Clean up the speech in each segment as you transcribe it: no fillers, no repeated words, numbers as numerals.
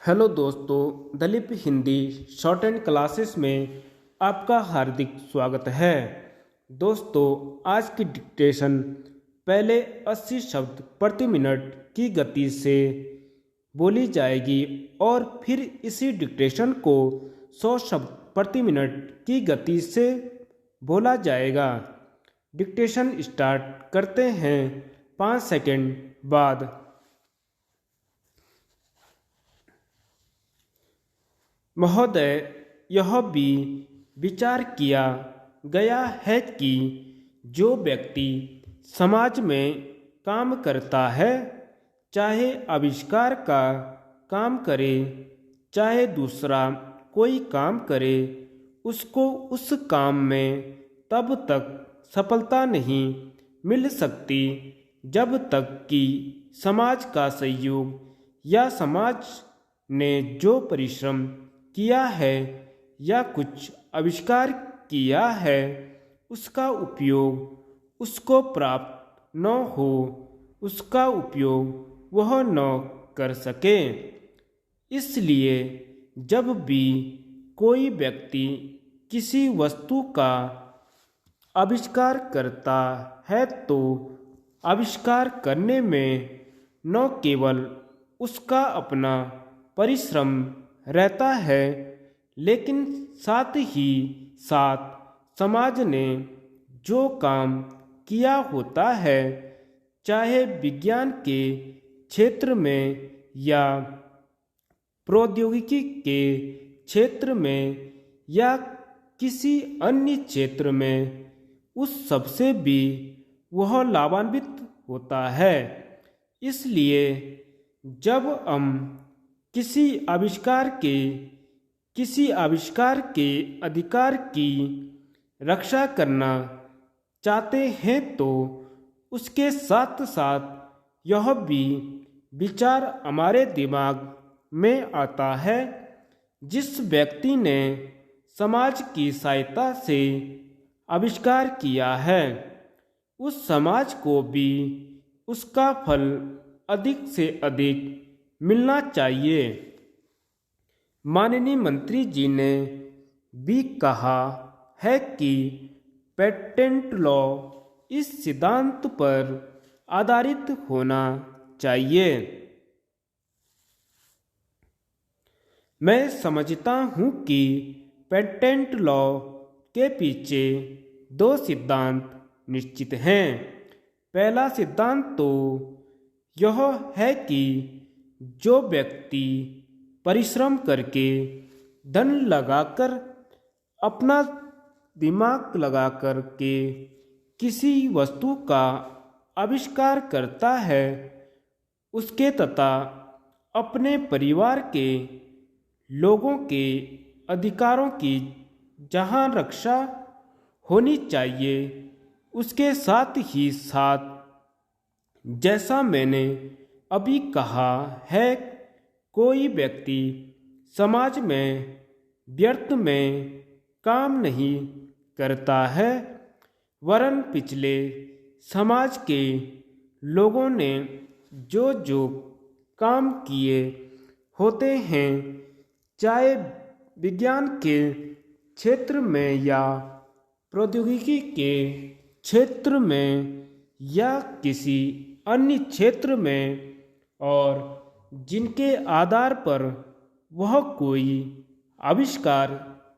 Hello दोस्तों, Dalip Hindi short and classes में आपका हार्दिक स्वागत है। दोस्तों, आज की डिक्टेशन पहले 80 शब्द प्रति मिनट की गति से बोली जाएगी और फिर इसी डिक्टेशन को 100 शब्द प्रति मिनट की गति से बोला जाएगा। डिक्टेशन स्टार्ट करते हैं 5 सेकंड बाद। महोदय, यह भी विचार किया गया है कि जो व्यक्ति समाज में काम करता है, चाहे आविष्कार का काम करे चाहे दूसरा कोई काम करे, उसको उस काम में तब तक सफलता नहीं मिल सकती जब तक कि समाज का सहयोग या समाज ने जो परिश्रम किया है या कुछ आविष्कार किया है उसका उपयोग उसको प्राप्त न हो, उसका उपयोग वह न कर सके। इसलिए जब भी कोई व्यक्ति किसी वस्तु का आविष्कार करता है तो आविष्कार करने में न केवल उसका अपना परिश्रम रहता है, लेकिन साथ ही साथ समाज ने जो काम किया होता है, चाहे विज्ञान के क्षेत्र में या प्रौद्योगिकी के क्षेत्र में या किसी अन्य क्षेत्र में, उस सबसे भी वह लाभान्वित होता है। इसलिए जब हम किसी आविष्कार के अधिकार की रक्षा करना चाहते हैं तो उसके साथ साथ यह भी विचार हमारे दिमाग में आता है, जिस व्यक्ति ने समाज की सहायता से आविष्कार किया है, उस समाज को भी उसका फल अधिक से अधिक मिलना चाहिए। माननीय मंत्री जी ने भी कहा है कि पेटेंट लॉ इस सिद्धांत पर आधारित होना चाहिए। मैं समझता हूँ कि पेटेंट लॉ के पीछे 2 सिद्धांत निश्चित हैं। पहला सिद्धांत तो यह है कि जो व्यक्ति परिश्रम करके धन लगाकर अपना दिमाग लगाकर के किसी वस्तु का आविष्कार करता है, उसके तथा अपने परिवार के लोगों के अधिकारों की जहां रक्षा होनी चाहिए, उसके साथ ही साथ जैसा मैंने अभी कहा है, कोई व्यक्ति समाज में व्यर्थ में काम नहीं करता है, वरन पिछले समाज के लोगों ने जो जो काम किए होते हैं, चाहे विज्ञान के क्षेत्र में या प्रौद्योगिकी के क्षेत्र में या किसी अन्य क्षेत्र में, और जिनके आधार पर वह कोई आविष्कार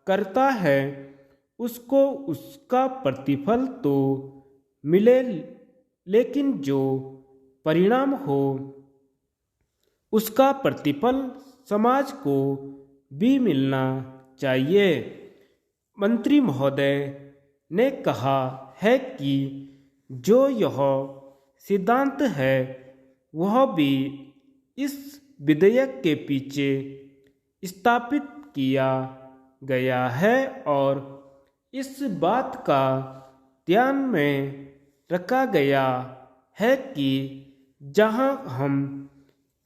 करता है, उसको उसका प्रतिफल तो मिले, लेकिन जो परिणाम हो उसका प्रतिफल समाज को भी मिलना चाहिए। मंत्री महोदय ने कहा है कि जो यह सिद्धांत है वह भी इस विधेयक के पीछे स्थापित किया गया है और इस बात का ध्यान में रखा गया है कि जहां हम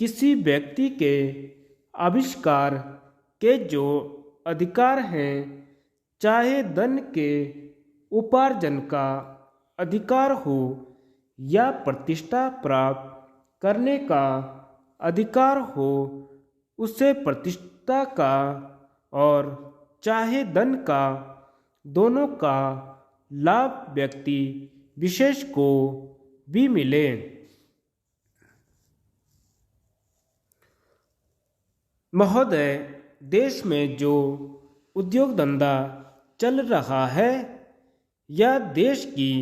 किसी व्यक्ति के आविष्कार के जो अधिकार हैं, चाहे धन के उपार्जन का अधिकार हो या प्रतिष्ठा प्राप्त करने का अधिकार हो, उसे प्रतिष्ठा का और चाहे धन का, दोनों का लाभ व्यक्ति विशेष को भी मिले। महोदय, देश में जो उद्योग धंधा चल रहा है या देश की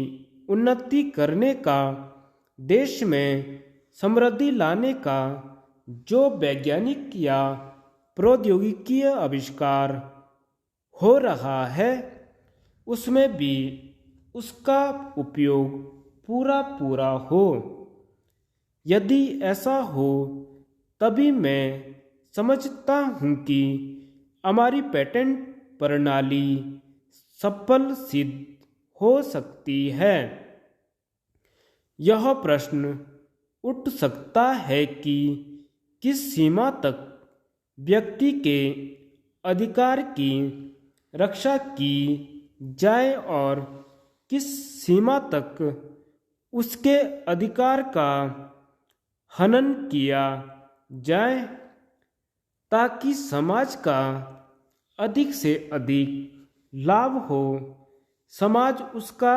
उन्नति करने का, देश में समृद्धि लाने का जो वैज्ञानिक या प्रौद्योगिकी आविष्कार हो रहा है, उसमें भी उसका उपयोग पूरा पूरा हो। यदि ऐसा हो तभी मैं समझता हूँ कि हमारी पेटेंट प्रणाली सफल सिद्ध हो सकती है। यह प्रश्न उठ सकता है कि किस सीमा तक व्यक्ति के अधिकार की रक्षा की जाए और किस सीमा तक उसके अधिकार का हनन किया जाए, ताकि समाज का अधिक से अधिक लाभ हो, समाज उसका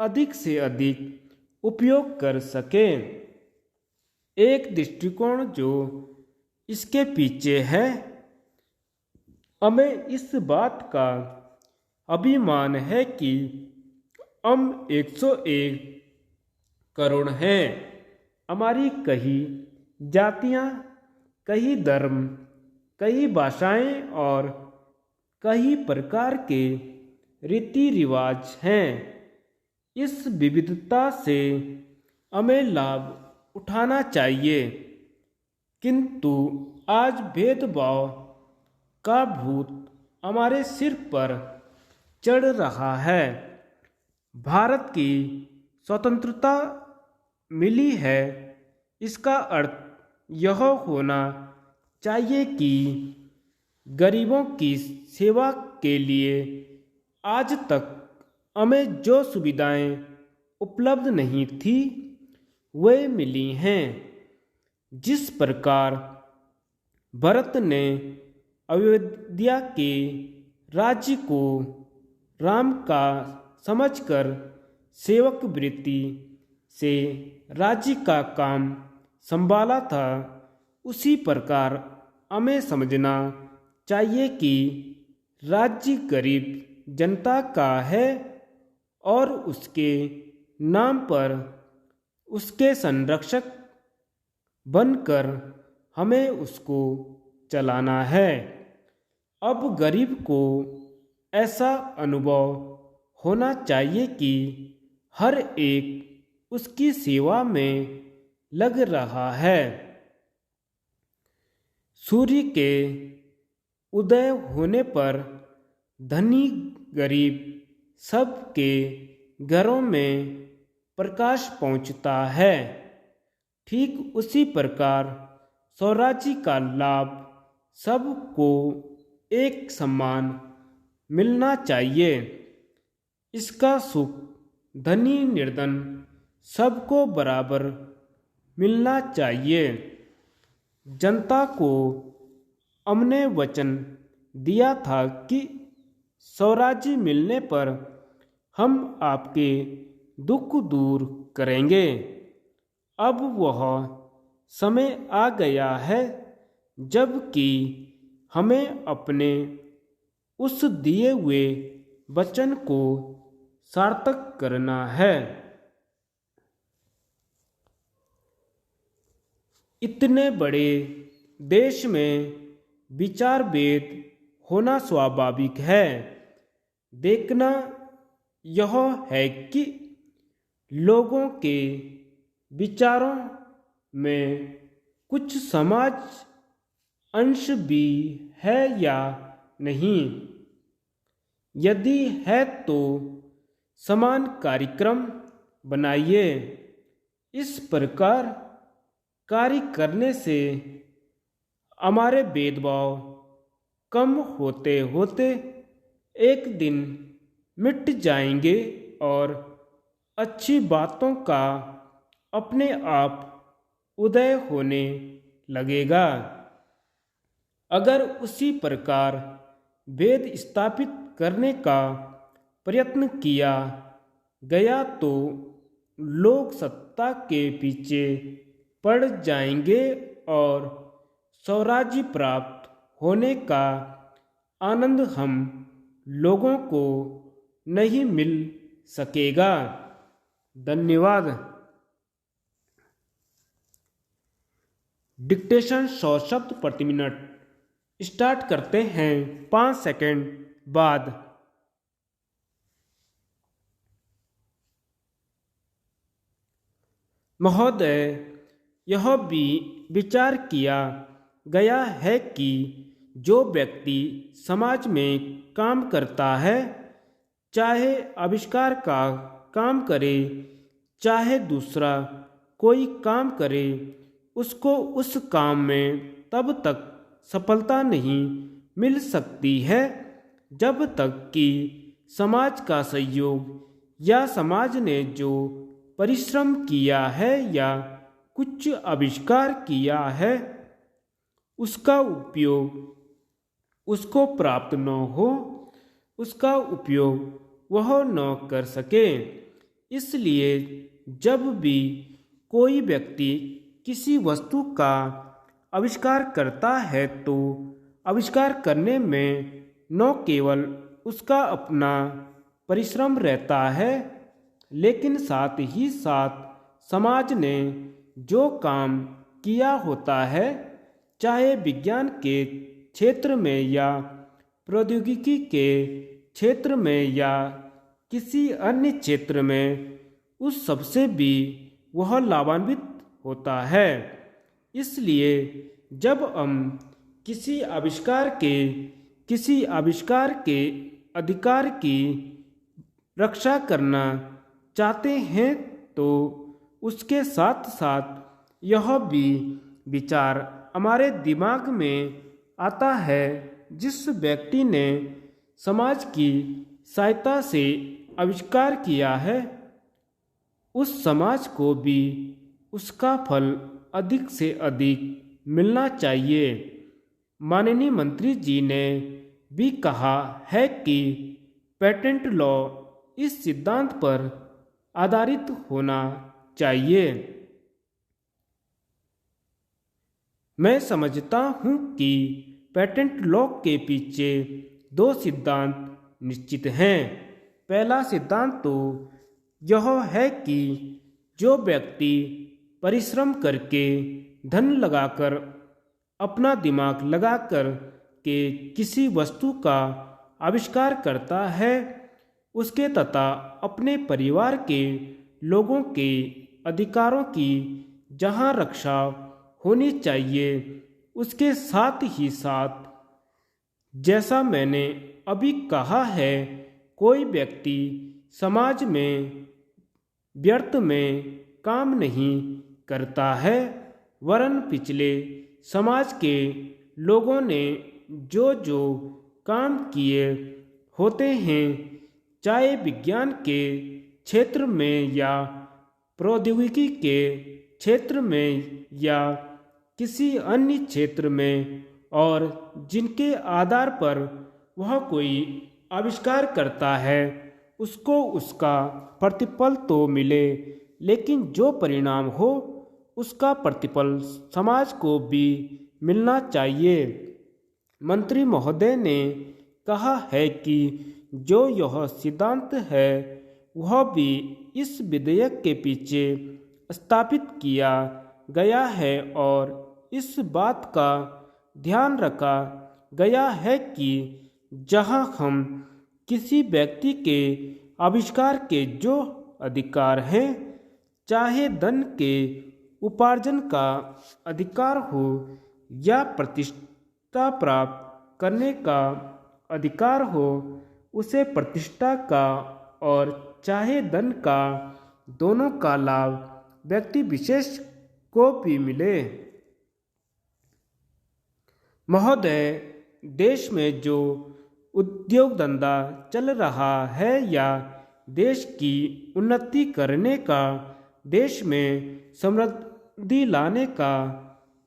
अधिक से अधिक उपयोग कर सके। एक दृष्टिकोण जो इसके पीछे है, हमें इस बात का अभिमान है कि हम 101 करोड़ हैं। हमारी कई जातियां, कई धर्म, कई भाषाएं और कई प्रकार के रीति रिवाज हैं। इस विविधता से हमें लाभ उठाना चाहिए, किंतु आज भेदभाव का भूत हमारे सिर पर चढ़ रहा है। भारत की स्वतंत्रता मिली है, इसका अर्थ यह होना चाहिए कि गरीबों की सेवा के लिए आज तक हमें जो सुविधाएं उपलब्ध नहीं थी वे मिली हैं। जिस प्रकार भरत ने अयोध्या के राज्य को राम का समझकर सेवक वृत्ति से राज्य का काम संभाला था, उसी प्रकार हमें समझना चाहिए कि राज्य गरीब जनता का है और उसके नाम पर उसके संरक्षक बनकर हमें उसको चलाना है। अब गरीब को ऐसा अनुभव होना चाहिए कि हर एक उसकी सेवा में लग रहा है। सूर्य के उदय होने पर धनी गरीब सबके घरों में प्रकाश पहुंचता है। ठीक उसी प्रकार स्वराज्य का लाभ सबको एक समान मिलना चाहिए। इसका सुख धनी निर्धन सबको बराबर मिलना चाहिए। जनता को हमने वचन दिया था कि स्वराज्य मिलने पर हम आपके दुख दूर करेंगे। अब वह समय आ गया है जबकि हमें अपने उस दिए हुए वचन को सार्थक करना है। इतने बड़े देश में विचार भेद होना स्वाभाविक है। देखना यह है कि लोगों के विचारों में कुछ समाज अंश भी है या नहीं। यदि है तो समान कार्यक्रम बनाइए। इस प्रकार कार्य करने से हमारे भेदभाव कम होते होते एक दिन मिट जाएंगे और अच्छी बातों का अपने आप उदय होने लगेगा। अगर उसी प्रकार भेद स्थापित करने का प्रयत्न किया गया तो लोग सत्ता के पीछे पड़ जाएंगे और स्वराज्य प्राप्त होने का आनंद हम लोगों को नहीं मिल सकेगा। धन्यवाद। डिक्टेशन 100 शब्द प्रति मिनट स्टार्ट करते हैं 5 सेकंड बाद। महोदय, यह भी विचार किया गया है कि जो व्यक्ति समाज में काम करता है, चाहे आविष्कार का काम करे चाहे दूसरा कोई काम करे, उसको उस काम में तब तक सफलता नहीं मिल सकती है जब तक कि समाज का सहयोग या समाज ने जो परिश्रम किया है या कुछ आविष्कार किया है उसका उपयोग उसको प्राप्त न हो, उसका उपयोग वह न कर सके। इसलिए जब भी कोई व्यक्ति किसी वस्तु का आविष्कार करता है तो आविष्कार करने में न केवल उसका अपना परिश्रम रहता है, लेकिन साथ ही साथ समाज ने जो काम किया होता है, चाहे विज्ञान के क्षेत्र में या प्रौद्योगिकी के क्षेत्र में या किसी अन्य क्षेत्र में, उस सबसे भी वह लाभान्वित होता है। इसलिए जब हम किसी आविष्कार के अधिकार की रक्षा करना चाहते हैं तो उसके साथ साथ यह भी विचार हमारे दिमाग में आता है, जिस व्यक्ति ने समाज की सहायता से आविष्कार किया है, उस समाज को भी उसका फल अधिक से अधिक मिलना चाहिए। माननीय मंत्री जी ने भी कहा है कि पेटेंट लॉ इस सिद्धांत पर आधारित होना चाहिए। मैं समझता हूँ कि पेटेंट लॉ के पीछे 2 सिद्धांत निश्चित हैं। पहला सिद्धांत तो यह है कि जो व्यक्ति परिश्रम करके धन लगाकर, अपना दिमाग लगाकर के किसी वस्तु का आविष्कार करता है, उसके तथा अपने परिवार के लोगों के अधिकारों की जहाँ रक्षा होनी चाहिए, उसके साथ ही साथ जैसा मैंने अभी कहा है, कोई व्यक्ति समाज में व्यर्थ में काम नहीं करता है, वरन पिछले समाज के लोगों ने जो जो काम किए होते हैं, चाहे विज्ञान के क्षेत्र में या प्रौद्योगिकी के क्षेत्र में या किसी अन्य क्षेत्र में, और जिनके आधार पर वह कोई आविष्कार करता है, उसको उसका प्रतिफल तो मिले, लेकिन जो परिणाम हो उसका प्रतिफल समाज को भी मिलना चाहिए। मंत्री महोदय ने कहा है कि जो यह सिद्धांत है वह भी इस विधेयक के पीछे स्थापित किया गया है और इस बात का ध्यान रखा गया है कि जहां हम किसी व्यक्ति के आविष्कार के जो अधिकार हैं, चाहे धन के उपार्जन का अधिकार हो या प्रतिष्ठा प्राप्त करने का अधिकार हो, उसे प्रतिष्ठा का और चाहे धन का, दोनों का लाभ व्यक्ति विशेष को भी मिले। महोदय, देश में जो उद्योग धंधा चल रहा है या देश की उन्नति करने का, देश में समृद्धि लाने का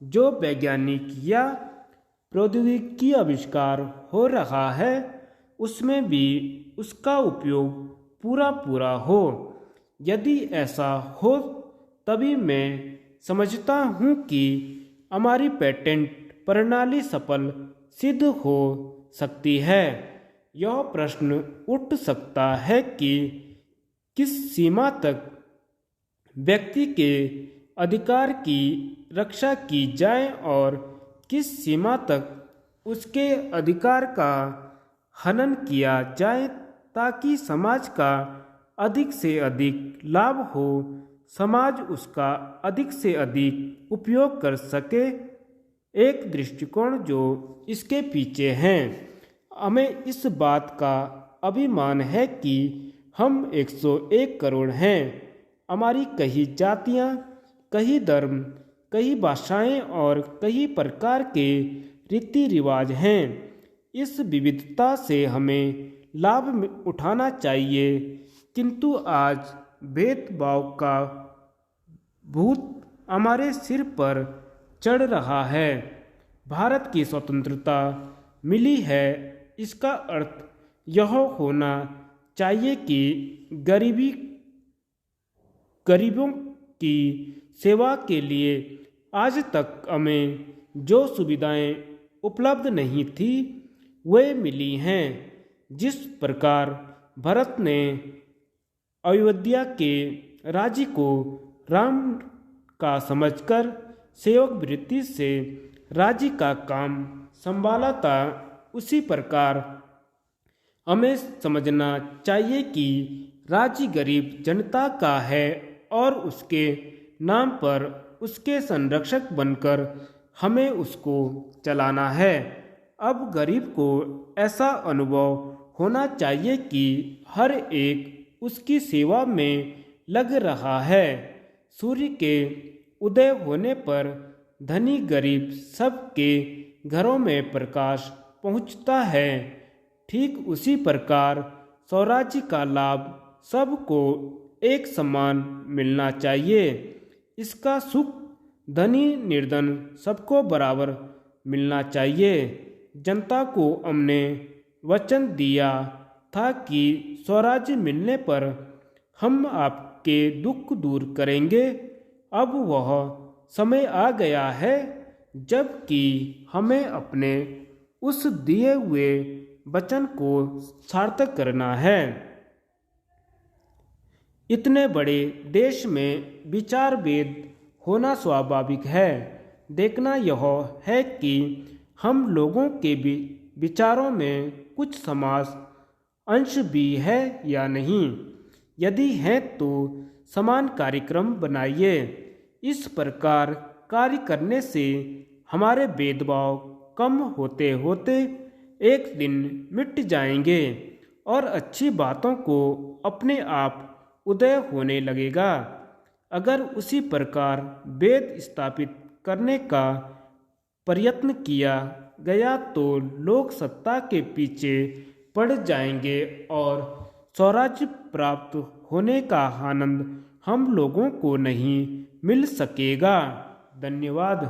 जो वैज्ञानिक या प्रौद्योगिकी आविष्कार हो रहा है उसमें भी उसका उपयोग पूरा हो। यदि ऐसा हो तभी मैं समझता हूँ कि हमारी पेटेंट प्रणाली सफल सिद्ध हो सकती है। यह प्रश्न उठ सकता है कि किस सीमा तक व्यक्ति के अधिकार की रक्षा की जाए और किस सीमा तक उसके अधिकार का हनन किया जाए ताकि समाज का अधिक से अधिक लाभ हो, समाज उसका अधिक से अधिक उपयोग कर सके। एक दृष्टिकोण जो इसके पीछे है। हमें इस बात का अभिमान है कि हम 101 करोड़ हैं। हमारी कई जातियां, कई धर्म, कई भाषाएं और कई प्रकार के रीति रिवाज हैं। इस विविधता से हमें लाभ उठाना चाहिए, किंतु आज भेदभाव का भूत हमारे सिर पर चढ़ रहा है। भारत की स्वतंत्रता मिली है, इसका अर्थ यह होना चाहिए कि गरीबों की सेवा के लिए आज तक हमें जो सुविधाएं उपलब्ध नहीं थी वे मिली हैं। जिस प्रकार भरत ने अयोध्या के राज्य को राम का समझकर सेवक वृत्ति से राज्य का काम संभाला था, उसी प्रकार हमें समझना चाहिए कि राज्य गरीब जनता का है और उसके नाम पर उसके संरक्षक बनकर हमें उसको चलाना है। अब गरीब को ऐसा अनुभव होना चाहिए कि हर एक उसकी सेवा में लग रहा है। सूर्य के उदय होने पर धनी गरीब सबके घरों में प्रकाश पहुंचता है। ठीक उसी प्रकार स्वराज्य का लाभ सबको एक समान मिलना चाहिए। इसका सुख धनी निर्धन सबको बराबर मिलना चाहिए। जनता को हमने वचन दिया था कि स्वराज्य मिलने पर हम आपके दुख दूर करेंगे। अब वह समय आ गया है जबकि हमें अपने उस दिए हुए वचन को सार्थक करना है। इतने बड़े देश में विचार भेद होना स्वाभाविक है। देखना यह है कि हम लोगों के विचारों में कुछ समाज अंश भी है या नहीं। यदि है तो समान कार्यक्रम बनाइए। इस प्रकार कार्य करने से हमारे भेदभाव कम होते होते एक दिन मिट जाएंगे और अच्छी बातों को अपने आप उदय होने लगेगा। अगर उसी प्रकार भेद स्थापित करने का प्रयत्न किया गया तो लोग सत्ता के पीछे पड़ जाएंगे और स्वराज्य प्राप्त होने का आनंद हम लोगों को नहीं मिल सकेगा। धन्यवाद।